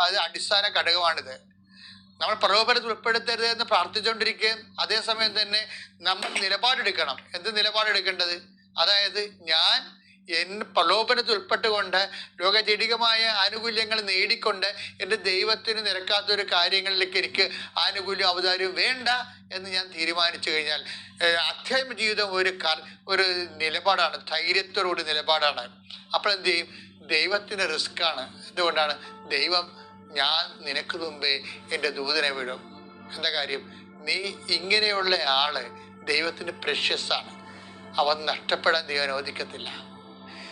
അത് അടിസ്ഥാന ഘടകമാണിത്. നമ്മൾ പ്രലോഭനത്തിൽ ഉൾപ്പെടുത്തരുത് എന്ന് പ്രാർത്ഥിച്ചുകൊണ്ടിരിക്കുകയും അതേസമയം തന്നെ നമ്മൾ നിലപാടെടുക്കണം. എന്ത് നിലപാടെടുക്കേണ്ടത്? അതായത് ഞാൻ പ്രലോഭനത്തിൽ ഉൾപ്പെട്ടുകൊണ്ട് ലോകജടികമായ ആനുകൂല്യങ്ങൾ നേടിക്കൊണ്ട് എൻ്റെ ദൈവത്തിന് നിരക്കാത്തൊരു കാര്യങ്ങളിലേക്ക് എനിക്ക് ആനുകൂല്യം അവതാരവും വേണ്ട എന്ന് ഞാൻ തീരുമാനിച്ചു കഴിഞ്ഞാൽ അധ്യാത്മ ജീവിതം ഒരു നിലപാടാണ്, ധൈര്യത്തോടുകൂടി നിലപാടാണ്. അപ്പോൾ എന്ത് ചെയ്യും? ദൈവത്തിന് റിസ്ക്കാണ്. എന്തുകൊണ്ടാണ്? ദൈവം ഞാൻ നിനക്ക് മുമ്പേ എൻ്റെ ദൂതനെ വിടും. എന്താ കാര്യം? നീ ഇങ്ങനെയുള്ള ആള് ദൈവത്തിന് പ്രഷ്യസാണ്. അവൻ നഷ്ടപ്പെടാൻ ദൈവം അനുവദിക്കത്തില്ല.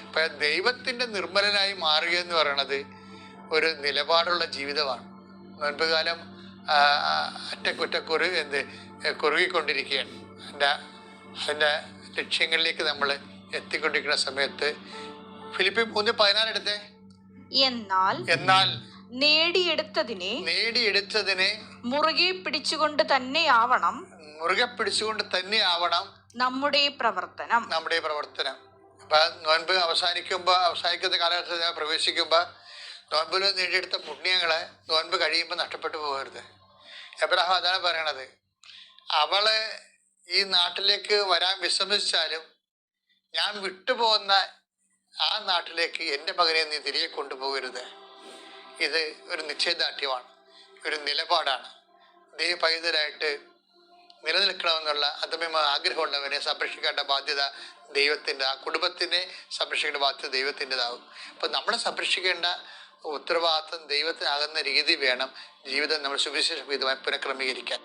അപ്പം ദൈവത്തിൻ്റെ നിർമ്മലനായി മാറുക എന്ന് പറയണത് ഒരു നിലപാടുള്ള ജീവിതമാണ്. മുൻപ് കാലം കുറുകിക്കൊണ്ടിരിക്കുകയാണ്. അതിൻ്റെ ലക്ഷ്യങ്ങളിലേക്ക് നമ്മൾ എത്തിക്കൊണ്ടിരിക്കുന്ന സമയത്ത് ഫിലിപ്പിയർ 3:14 എടുത്തേ. എന്നാൽ നേടിയെടുത്തതിനെ മുറുകെ പിടിച്ചുകൊണ്ട് തന്നെയാവണം നമ്മുടെ പ്രവർത്തനം. അപ്പൊ നോൻപ് അവസാനിക്കുന്ന കാലഘട്ടത്തിൽ പ്രവേശിക്കുമ്പോൾ നോൻപിൽ നേടിയെടുത്ത പുണ്യങ്ങളെ നോൻപ് കഴിയുമ്പോൾ നഷ്ടപ്പെട്ടു പോകരുത്. എബ്രഹാം അതാണ് പറയണത്. അവള് ഈ നാട്ടിലേക്ക് വരാൻ വിസമ്മതിച്ചാലും ഞാൻ വിട്ടുപോകുന്ന ആ നാട്ടിലേക്ക് എൻ്റെ മകനെ നീ തിരികെ കൊണ്ടുപോകരുത്. ഇത് ഒരു നിശ്ചയദാർഢ്യമാണ്, ഒരു നിലപാടാണ്. ദൈവപൈതലായിട്ട് നിലനിൽക്കണമെന്നുള്ള അദമ്യമായ ആഗ്രഹമുള്ളവനെ സംരക്ഷിക്കേണ്ട ബാധ്യത ദൈവത്തിൻ്റെ, ആ കുടുംബത്തിനെ സംരക്ഷിക്കേണ്ട ബാധ്യത ദൈവത്തിൻ്റെതാവും. അപ്പം നമ്മളെ സംരക്ഷിക്കേണ്ട ഉത്തരവാദിത്വം ദൈവത്തിനാകുന്ന രീതി വേണം ജീവിതം നമ്മൾ സുവിശേഷ വിധമായി പുനഃക്രമീകരിക്കാൻ.